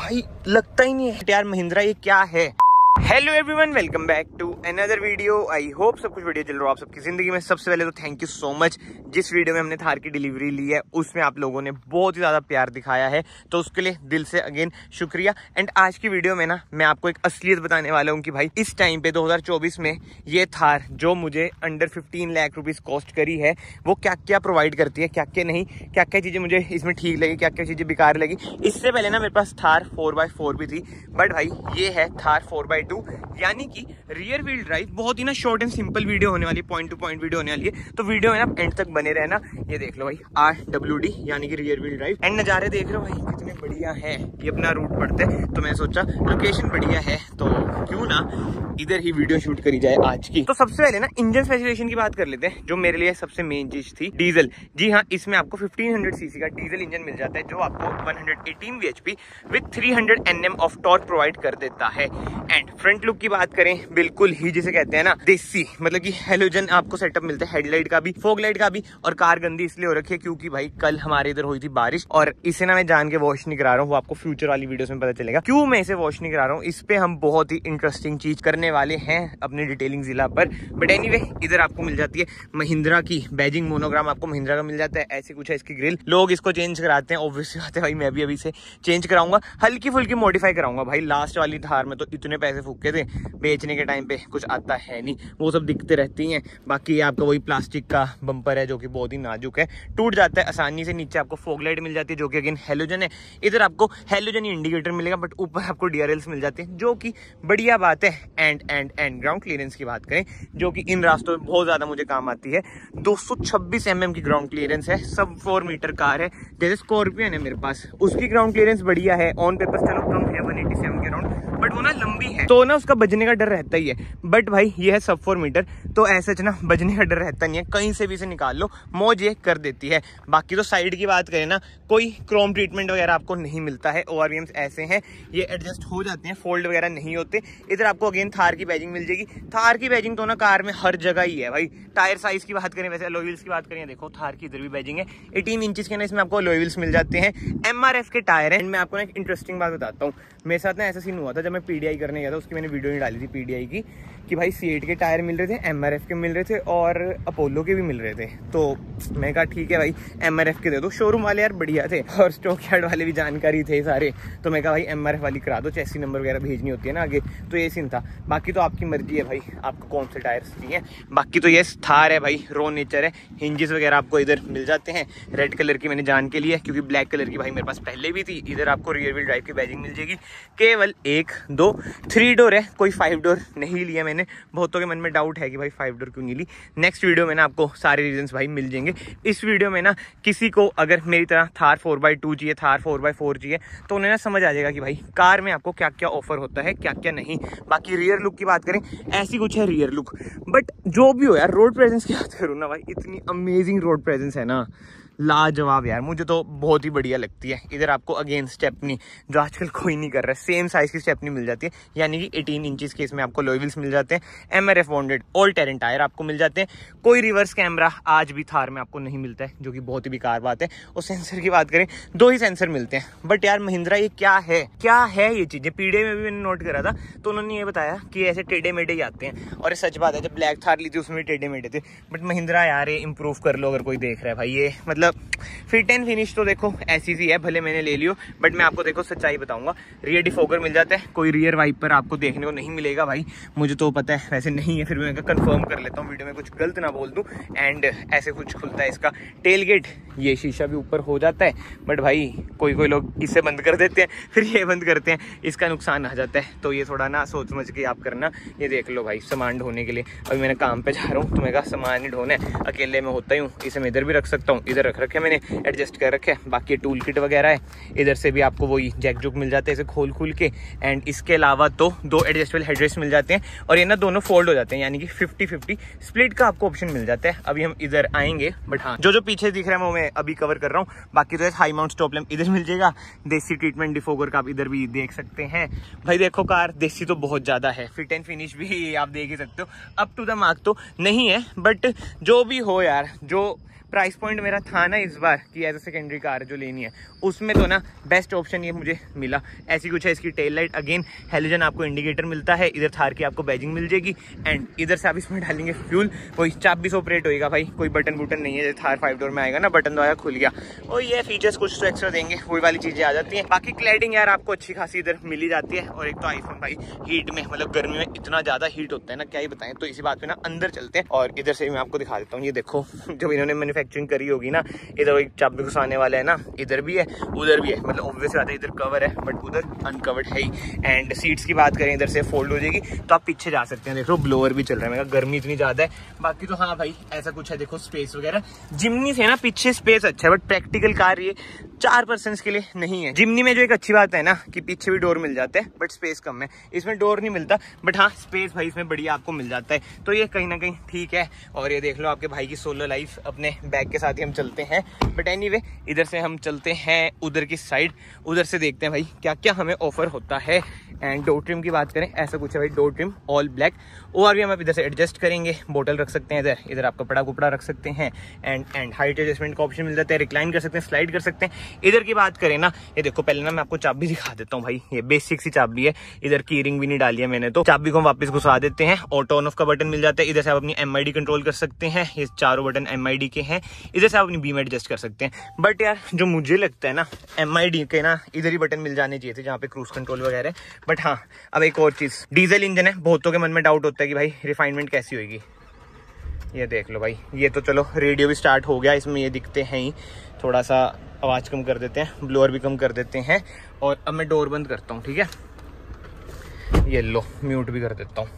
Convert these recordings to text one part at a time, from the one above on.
भाई लगता ही नहीं है यार महिंद्रा ये क्या है। Hello everyone, welcome back to another video. I hope सब कुछ बढ़िया चल रहा हो आप सबकी जिंदगी में। सबसे पहले तो थैंक यू सो मच, जिस वीडियो में हमने थार की डिलीवरी ली है उसमें आप लोगों ने बहुत ही ज्यादा प्यार दिखाया है, तो उसके लिए दिल से अगेन शुक्रिया। एंड आज की वीडियो में ना मैं आपको एक असलियत बताने वाला हूँ कि भाई इस टाइम पे 2024 में ये थार जो मुझे अंडर 15 लाख रुपीज कॉस्ट करी है वो क्या क्या प्रोवाइड करती है, क्या क्या नहीं, क्या क्या चीजें मुझे इसमें ठीक लगी, क्या क्या चीजें बेकार लगी। इससे पहले ना मेरे पास थार 4x4 भी थी, बट भाई ये है थार 4x2, यानी कि रियर व्हील ड्राइव। बहुत ही ना शॉर्ट एंड सिंपल वीडियो होने वाली है, पॉइंट टू पॉइंट वीडियो होने वाली है, तो वीडियो में ना एंड तक बने रहना। ये देख लो भाई RWD यानी कि रियर व्हील ड्राइव। एंड नजारे देख रहे हो भाई कितने बढ़िया है। ये अपना रूट पड़ते हैं तो मैं सोचा लोकेशन बढ़िया है तो क्यों ना इधर ही वीडियो शूट करी जाए आज की। तो सबसे पहले ना इंजन स्पेसिफिकेशन की बात कर लेते हैं, जो मेरे लिए सबसे मेन चीज थी। डीजल, जी हाँ, इसमें आपको 1500 सीसी का डीजल इंजन मिल जाता है जो आपको 118 bhp with 300 Nm of torque provide कर देता है। एंड फ्रंट लुक की बात करें, बिल्कुल ही जिसे कहते हैं ना देसी, मतलब कि हेलोजन आपको सेटअप मिलता है, हेडलाइट का भी, फॉग लाइट का भी। और कार गंदी इसलिए हो रखी है क्योंकि भाई कल हमारे इधर हुई थी बारिश, और इसे ना मैं जान के वॉश नहीं करा रहा हूँ, वो आपको फ्यूचर वाली वीडियोस में पता चलेगा क्यों मैं इसे वॉश नहीं करा रहा हूँ। इस पे हम बहुत ही इंटरेस्टिंग चीज करने वाले हैं अपने डिटेलिंग जिला पर। बट एनीवे, इधर आपको मिल जाती है महिंद्रा की बैजिंग, मोनोग्राम आपको महिंद्रा का मिल जाता है। ऐसी कुछ है इसकी ग्रिल, लोग इसको चेंज कराते हैं, ऑब्वियसली बात है भाई मैं भी अभी से चेंज कराऊंगा, हल्की फुल्की मॉडिफाई कराऊंगा। भाई लास्ट वाली थार में तो इतने पैसे फूके थे, बेचने के टाइम पे कुछ आता है नहीं, वो सब दिखते रहती हैं। बाकी आपका वही प्लास्टिक का बम्पर है जो कि बहुत ही नाजुक है, टूट जाता है आसानी से। नीचे आपको फॉग लाइट मिल जाती है जो कि अगेन हेलोजन है। इधर आपको हेलोजन इंडिकेटर मिलेगा, बट ऊपर आपको DRLs मिल जाते हैं जो कि बढ़िया बात है। एंड ग्राउंड क्लियरेंस की बात करें जो कि इन रास्तों में बहुत ज्यादा मुझे काम आती है, 226 mm की ग्राउंड क्लियरेंस है। सब 4 मीटर कार है, जैसे स्कॉर्पियन है मेरे पास, उसकी ग्राउंड क्लियरेंस बढ़िया है। ऑन पेपर चलो कम है 187 के राउंड, बट वो ना लंबी है तो ना उसका बजने का डर रहता ही है। बट भाई ये है सब 4 मीटर, तो ऐसा ना बजने का डर रहता नहीं है, कहीं से भी इसे निकाल लो मौज ये कर देती है। बाकी तो साइड की बात करें ना, कोई क्रोम ट्रीटमेंट वगैरह आपको नहीं मिलता है। ORVMs ऐसे हैं, ये एडजस्ट हो जाते हैं, फोल्ड वगैरह नहीं होते। इधर आपको अगेन थार की बैजिंग मिल जाएगी। थार की बैजिंग तो ना कार में हर जगह ही है भाई। टायर साइज की बात करें, वैसे अलॉय व्हील्स की बात करें, देखो थार की इधर भी बैजिंग है। 18 इंचेस के ना इसमें आपको अलॉय व्हील्स मिल जाते हैं, MRF के टायर हैं। मैं आपको ना एक इंटरेस्टिंग बात बताता हूँ, मेरे साथ ना ऐसा सीन हुआ था जब मैं PDI करने गया था, उसकी मैंने वीडियो नहीं डाली थी PDI की, कि भाई C8 के टायर मिल रहे थे, MRF के मिल रहे थे और अपोलो के भी मिल रहे थे। तो मैं कहा ठीक है भाई MRF के दे दो, शोरूम वाले यार बढ़िया थे और स्टॉक यार्ड वाले भी जानकारी थे सारे, तो मैं कहा भाई MRF वाली करा दो, चेसी नंबर वगैरह भेजनी होती है ना आगे, तो ये सीन था। बाकी तो आपकी मर्जी है भाई आपको कौन से टायर्स चाहिए। बाकी तो ये थार है भाई, रो नेचर है। हिंजेस वगैरह आपको इधर मिल जाते हैं, रेड कलर की मैंने जान के लिए, क्योंकि ब्लैक कलर की भाई मेरे पास पहले भी थी। इधर आपको रियर व्हील ड्राइव की बैजिंग मिल जाएगी, केवल 1 2 3 डोर है, कोई 5 डोर नहीं लिया मैंने। बहुतों के मन में डाउट है कि भाई 5 डोर क्यों नहीं ली। नेक्स्ट वीडियो में ना आपको सारे रीजंस भाई मिल जाएंगे। इस वीडियो में ना किसी को अगर मेरी तरह थार 4x2 चाहिए, थार 4x4 चाहिए, तो उन्हें ना समझ आ जाएगा कि भाई कार में आपको क्या क्या ऑफर होता है, क्या क्या नहीं। बाकी रियर लुक की बात करें, ऐसी कुछ है रियर लुक, बट जो भी हो यार, रोड प्रेजेंस की बात करूँ ना भाई, इतनी अमेजिंग रोड प्रेजेंस है ना, लाजवाब यार, मुझे तो बहुत ही बढ़िया लगती है। इधर आपको अगेन स्टेपनी, जो आजकल कोई नहीं कर रहा है, सेम साइज की स्टेपनी मिल जाती है, यानी कि 18 इंचेस के इसमें आपको अलॉय व्हील्स मिल जाते हैं। MRF bonded all terrain tyre आपको मिल जाते हैं। कोई रिवर्स कैमरा आज भी थार में आपको नहीं मिलता है, जो कि बहुत ही बेकार बात है। और सेंसर की बात करें, 2 ही सेंसर मिलते हैं। बट यार महिंद्रा ये क्या है ये चीजें। PDI में भी मैंने नोट करा था, तो उन्होंने ये बताया कि ऐसे टेढ़े मेढ़े ही आते हैं, और ये सच बात है। जब ब्लैक थार ली थी उसमें भी टेढ़े मेढ़े थे, बट महिंद्रा यार ये इंप्रूव कर लो अगर कोई देख रहा है भाई। ये मतलब फिट एंड फिनिश तो देखो ऐसी सी है, भले मैंने ले लियो, बट मैं आपको देखो सच्चाई बताऊंगा। रियर डिफोगर मिल जाता है, कोई रियर वाइपर आपको देखने को नहीं मिलेगा भाई, मुझे तो पता है वैसे नहीं है, फिर मैं कंफर्म कर लेता हूँ वीडियो में कुछ गलत ना बोल दूं। एंड ऐसे कुछ खुलता है इसका टेल गेट, ये शीशा भी ऊपर हो जाता है, बट भाई कोई लोग इसे बंद कर देते हैं, फिर ये बंद करते हैं, इसका नुकसान आ जाता है। तो ये थोड़ा ना सोच समझ के आप करना। ये देख लो भाई सामान ढोने के लिए, अभी मैंने काम पे जा रहा हूँ तो मैं कहा सामान ही ढोना है, अकेले में होता ही हूँ। इसे मैं इधर भी रख सकता हूँ, इधर रख रखे मैंने, एडजस्ट कर रखे। बाकी टूल किट वगैरह है, इधर से भी आपको वही जैक जुक मिल जाते हैं, इसे खोल के। एंड इसके अलावा तो 2 एडजस्टेबल हेडरेस्ट मिल जाते हैं, और ये ना दोनों फोल्ड हो जाते हैं, यानी कि 50-50 स्प्लिट का आपको ऑप्शन मिल जाता है। अभी हम इधर आएंगे, बट हाँ जो पीछे दिख रहा है वो मैं अभी कवर कर रहा हूँ। बाकी तो हाई माउंट स्टॉप लैंप इधर मिल जाएगा, देसी ट्रीटमेंट डिफोगर का आप इधर भी देख सकते हैं। भाई देखो कार देसी तो बहुत ज्यादा है, फिट एंड फिनिश भी आप देख ही सकते हो। अप टू द मार्क तो नहीं है, बट जो भी हो यार, जो प्राइस पॉइंट मेरा था ना इस बार कि एज अ सेकेंडरी कार जो लेनी है, उसमें तो ना बेस्ट ऑप्शन ये मुझे मिला। ऐसी कुछ है इसकी टेल लाइट, अगेन हेलोजन आपको इंडिकेटर मिलता है, इधर थार की आपको बैजिंग मिल जाएगी एंड इधर से आप इसमें डालेंगे फ्यूल। कोई चाबी से ऑपरेट होएगा भाई, कोई बटन बुटन नहीं है, जैसे थार 5 डोर में आएगा ना बटन दबाया खुल गया। और ये फीचर्स कुछ तो एक्स्ट्रा देंगे, वही वाली चीजें आ जाती हैं। बाकी क्लैडिंग यार आपको अच्छी खासी इधर मिल ही जाती है। और एक तो आईफोन भाई हीट में, मतलब गर्मी में इतना ज्यादा हीट होता है ना, क्या ही बताएं। तो इसी बात पे ना अंदर चलते हैं और इधर से मैं आपको दिखा देता हूँ। ये देखो जब इन्होंने मैन्युफैक्चरिंग करी होगी ना, इधर एक चाबी घुसाने वाला है ना, इधर भी है उधर भी है, मतलब ऑब्वियस बात है इधर कवर है बट उधर अनकवर्ड है ही। एंड सीट्स की बात करें इधर से फोल्ड हो जाएगी तो आप पीछे जा सकते हैं। देखो ब्लोअर भी चल रहा है, मैं गर्मी इतनी ज्यादा है। बाकी तो हाँ भाई ऐसा कुछ है, देखो स्पेस वगैरह जिम्नी से ना पीछे स्पेस अच्छा है, बट प्रैक्टिकल कार ये 4 पर्सन्स के लिए नहीं है। जिम्नी में जो एक अच्छी बात है ना कि पीछे भी डोर मिल जाते हैं बट स्पेस कम है, इसमें डोर नहीं मिलता बट हाँ स्पेस भाई इसमें बढ़िया आपको मिल जाता है, तो ये कहीं ना कहीं ठीक है। और ये देख लो आपके भाई की सोलो लाइफ, अपने बैग के साथ ही हम चलते हैं। बट एनीवे इधर से हम चलते हैं उधर की साइड, उधर से देखते हैं भाई क्या क्या हमें ऑफर होता है। एंड डोर ट्रिम की बात करें, ऐसा कुछ है भाई डोर ट्रिम ऑल ब्लैक। और भी हम इधर से एडजस्ट करेंगे, बोतल रख सकते हैं इधर, इधर आप कपड़ा कुपड़ा रख सकते हैं। एंड हाइट एडजस्टमेंट का ऑप्शन मिल जाता है, रिक्लाइन कर सकते हैं, स्लाइड कर सकते हैं। इधर की बात करें ना, ये देखो पहले ना मैं आपको चाबी दिखा देता हूँ भाई, ये बेसिक सी चाबी है, इधर की रिंग भी नहीं डाली है मैंने, तो चाबी को हम वापस घुसा देते हैं। ऑटो ऑन ऑफ का बटन मिल जाता है, इधर से आप अपनी MID कंट्रोल कर सकते हैं, ये चारों बटन MID के हैं। इधर से आप अपनी बीम एडजस्ट कर सकते हैं। बट यार जो मुझे लगता है ना, MID के ना इधर ही बटन मिल जाने चाहिए थे जहाँ पे क्रूज कंट्रोल वगैरह। बट हाँ अब एक और चीज, डीजल इंजन है, बहुतों के मन में डाउट होता है कि भाई रिफाइनमेंट कैसी होगी। ये देख लो भाई, ये तो चलो रेडियो भी स्टार्ट हो गया, इसमें ये दिखते हैं ही। थोड़ा सा आवाज कम कर देते हैं, ब्लोअर भी कम कर देते हैं। और अब मैं डोर बंद करता हूँ, ठीक है, ये लो म्यूट भी कर देता हूँ।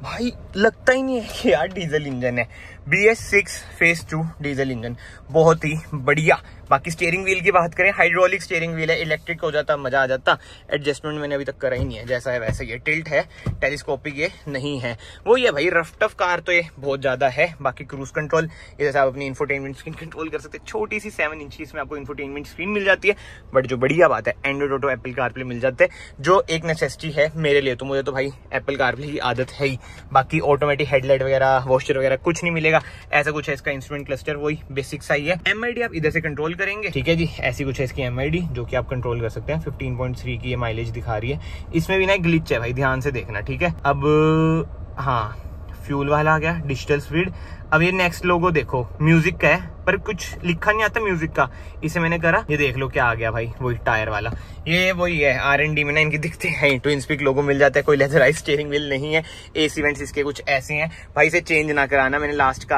भाई लगता ही नहीं है कि यार डीजल इंजन है, BS6 फेज 2 डीजल इंजन, बहुत ही बढ़िया। बाकी स्टीयरिंग व्हील की बात करें, हाइड्रोलिक स्टीयरिंग व्हील है, इलेक्ट्रिक हो जाता मजा आ जाता। एडजस्टमेंट मैंने अभी तक करा ही नहीं है, जैसा है वैसा ही है। टिल्ट है, टेलीस्कोपिक ये नहीं है। वो ये भाई रफ टफ कार तो ये बहुत ज्यादा है। बाकी क्रूज कंट्रोल, इधर से आप अपनी इंफोटेनमेंट स्क्रीन कंट्रोल कर सकते हैं, छोटी सी 7 इंच इसमें आपको इंफोटेनमेंट स्क्रीन मिल जाती है। बट जो बढ़िया बात है, एंड्रॉइड ऑटो एप्पल कारप्ले मिल जाते हैं, जो एक नेसेसिटी है मेरे लिए। तो मुझे तो भाई एप्पल कारप्ले की आदत है ही। बाकी ऑटोमेटिक हेडलाइट वगैरह, वॉशर वगैरह कुछ नहीं मिलेगा, ऐसा कुछ है इसका इंस्ट्रूमेंट क्लस्टर, वही बेसिक सा ही है। MID आप इधर से कंट्रोल करेंगे, ठीक है जी। ऐसी कुछ है इसकी MID जो कि आप कंट्रोल कर सकते हैं। 15.3 की ये माइलेज दिखा रही है। इसमें भी ना ग्लिच है भाई, ध्यान से देखना, ठीक है। अब हाँ फ्यूल वाला आ गया, डिजिटल स्पीड। अब ये नेक्स्ट लोगो देखो, म्यूजिक का है पर कुछ लिखा नहीं आता म्यूजिक का, इसे मैंने करा, ये देख लो क्या आ गया भाई, वही टायर वाला। ये वही है R&D में ना इनकी दिखते हैं, ट्विन स्पीक लोगो मिल जाता है, कोई लेदराइज स्टीयरिंग व्हील नहीं है। AC वेंट्स इसके कुछ ऐसे हैं भाई, इसे चेंज ना कराना, मैंने लास्ट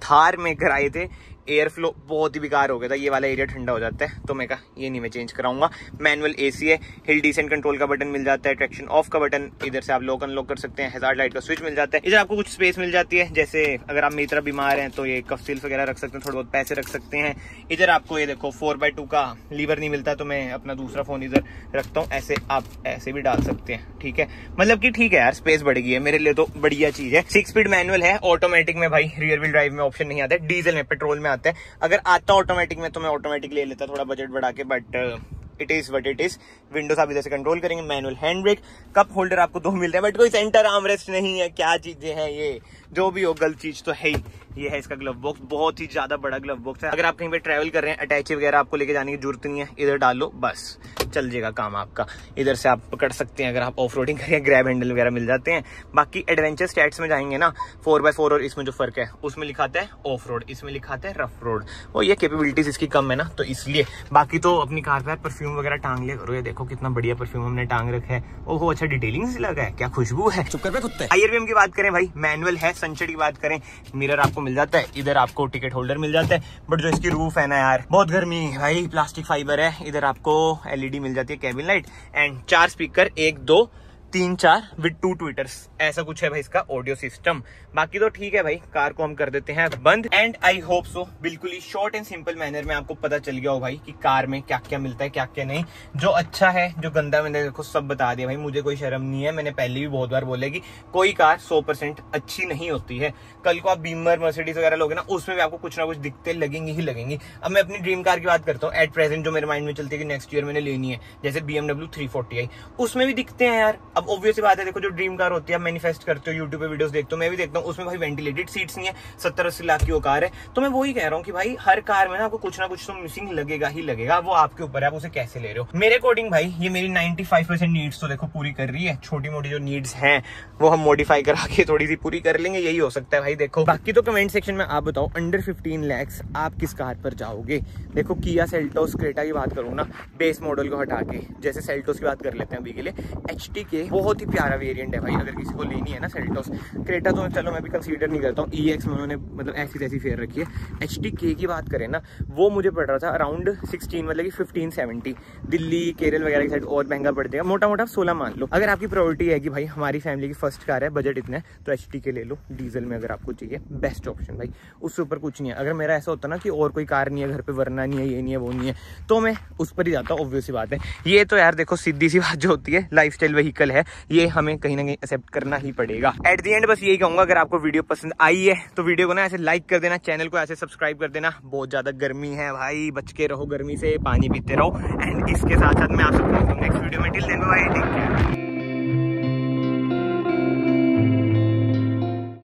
थार में कराए थे। एयर फ्लो बहुत ही बेकार हो गया था, ये वाला एरिया ठंडा हो जाता है, तो मैं कहा ये नहीं मैं चेंज कराऊंगा। मैनुअल AC है, हिल डिसेंट कंट्रोल का बटन मिल जाता है, ट्रैक्शन ऑफ का बटन, इधर से आप लॉक अनलॉक कर सकते हैं, हैजार्ड लाइट का स्विच मिल जाता है। इधर आपको कुछ स्पेस मिल जाती है, जैसे अगर आप मेरी तरह बीमार हैं तो ये कफ सील्स वगैरह रख सकते हैं, थोड़े बहुत पैसे रख सकते हैं। इधर आपको ये देखो 4x2 का लीवर नहीं मिलता, तो मैं अपना दूसरा फोन इधर रखता हूँ, ऐसे आप ऐसे भी डाल सकते हैं, ठीक है। मतलब कि ठीक है यार, स्पेस बढ़ गई है, मेरे लिए तो बढ़िया चीज है। 6 स्पीड मैनुअल है, ऑटोमेटिक में भाई रियर व्हील ड्राइव में ऑप्शन नहीं आता है, डीजल में पेट्रोल में आता है। अगर आता ऑटोमेटिक में तो मैं ऑटोमेटिक ले लेता, थोड़ा बजट बढ़ा के, but it is what it is. Windows आप इधर से कंट्रोल करेंगे, manual hand brake, cup holder आपको 2 मिल रहे हैं, बट कोई सेंटर आर्मरेस्ट नहीं है। क्या चीजें हैं ये, जो भी हो गलत चीज तो है ही। ये है इसका ग्लव बॉक्स, बहुत ही ज्यादा बड़ा ग्लव बॉक्स है। अगर आप कहीं पे ट्रैवल कर रहे हैं, अटैची वगैरह आपको लेके जाने की जरूरत नहीं है, इधर डाल लो बस चल जाएगा काम आपका। इधर से आप पकड़ सकते हैं, अगर आप ऑफ रोडिंग करें, ग्रैब हैंडल वगैरह मिल जाते हैं। बाकी एडवेंचर स्टैट्स में जाएंगे ना, 4x4 और इसमें जो फर्क है, उसमें लिखा है ऑफ रोड, इसमें लिखा है रफ रोड। वो ये कैपेबिलिटीज इसकी कम है ना, तो इसलिए। बाकी तो अपनी कार पर परफ्यूम वगैरह टांग लिया करो, ये देखो कितना बढ़िया परफ्यूम हमने टांग रखा है। ओहो अच्छा डिटेलिंग से लगा है, क्या खुशबू है। चुप कर कुत्ते। IRVM की बात करें भाई, मैनुअल है। सनशेड की बात करें, मिरर आपको मिल जाता है, इधर आपको टिकट होल्डर मिल जाता है। बट जो इसकी रूफ है ना यार, बहुत गर्मी है भाई, प्लास्टिक फाइबर है। इधर आपको LED मिल जाती है, cabin light, and 4 speaker, 1 2 3 4 with 2 tweeters, ऐसा कुछ है भाई इसका ऑडियो सिस्टम। बाकी तो ठीक है भाई, कार को हम कर देते हैं बंद। एंड आई होप सो बिल्कुल ही शॉर्ट एंड सिंपल मैनर में आपको पता चल गया हो भाई कि कार में क्या क्या मिलता है, क्या क्या नहीं, जो अच्छा है जो गंदा, मैंने देखो सब बता दिया भाई। मुझे कोई शर्म नहीं है, मैंने पहले भी बहुत बार बोला कि कोई कार 100% अच्छी नहीं होती है। कल को आप बीमर मर्सिडीज वगैरह लोगे ना, उसमें भी आपको कुछ ना कुछ दिक्कतें लगेंगी ही लगेंगी। अब मैं अपनी ड्रीम कार की बात करता हूँ, एट प्रेजेंट जो मेरे माइंड में चलती है कि नेक्स्ट ईयर मैंने लेनी है, जैसे BMW 340i, उसमें भी दिखते हैं यार। अब ऑब्वियस बात है, देखो जो ड्रीम कार होती है, आप मैनिफेस्ट करते हो, यूट्यूब पे वीडियोस देखते हो, मैं भी देखता हूँ, उसमें भाई वेंटिलेटेड सीट्स नहीं है, 70-80 लाख की वो कार है। तो मैं वही कह रहा हूँ कि भाई हर कार में ना आपको कुछ ना कुछ तो मिसिंग लगेगा ही लगेगा, वो आपके ऊपर है, आप उसे कैसे ले रहे हो। मेरे अकॉर्डिंग भाई ये मेरी 95% नीड्स तो देखो पूरी कर रही है, छोटी मोटी जो नीड्स हैं वो हम मॉडिफाई करा के थोड़ी सी पूरी कर लेंगे, यही हो सकता है भाई। देखो बाकी तो कमेंट सेक्शन में आप बताओ, अंडर 15 lakhs आप किस कार पर जाओगे। देखो किया सेल्टोस, क्रेटा की बात करूँ ना, बेस मॉडल को हटा के, जैसे सेल्टोस की बात कर लेते हैं अभी के लिए, HTK बहुत ही प्यारा वेरिएंट है भाई, अगर किसी को लेनी है ना सेल्टोस। क्रेटा तो चलो मैं भी कंसीडर नहीं करता हूँ, EX में उन्होंने मतलब ऐसी तैसी फेयर रखी है। HTK की बात करें ना, वो मुझे पड़ रहा था अराउंड 16, मतलब कि 1570, दिल्ली केरल वगैरह की साइड और महंगा पड़ जाएगा, मोटा मोटा 16 मान लो। अगर आपकी प्रायोरिटी है कि भाई हमारी फैमिली की फर्स्ट कार है, बजट इतना है, तो HTK ले लो डीजल में, अगर आपको चाहिए बेस्ट ऑप्शन भाई, उससे ऊपर कुछ नहीं है। अगर मेरा ऐसा होता ना कि और कोई कार नहीं है घर पे, वरना नहीं है, ये नहीं है, वो नहीं है, तो मैं उस पर ही जाता हूँ, ऑब्वियस सी बात है। ये तो यार देखो सीधी सी बात जो होती है, लाइफस्टाइल व्हीकल है, ये हमें कहीं ना कहीं एक्सेप्ट करना ही पड़ेगा। एट द एंड बस यही कहूंगा, अगर आपको वीडियो पसंद आई है तो वीडियो को ना ऐसे लाइक कर देना, चैनल को ऐसे सब्सक्राइब कर देना। बहुत ज्यादा गर्मी है भाई, बच के रहो गर्मी से, पानी पीते रहो, एंड इसके साथ साथ मैं आप सबको नेक्स्ट वीडियो में, till then bye, take care.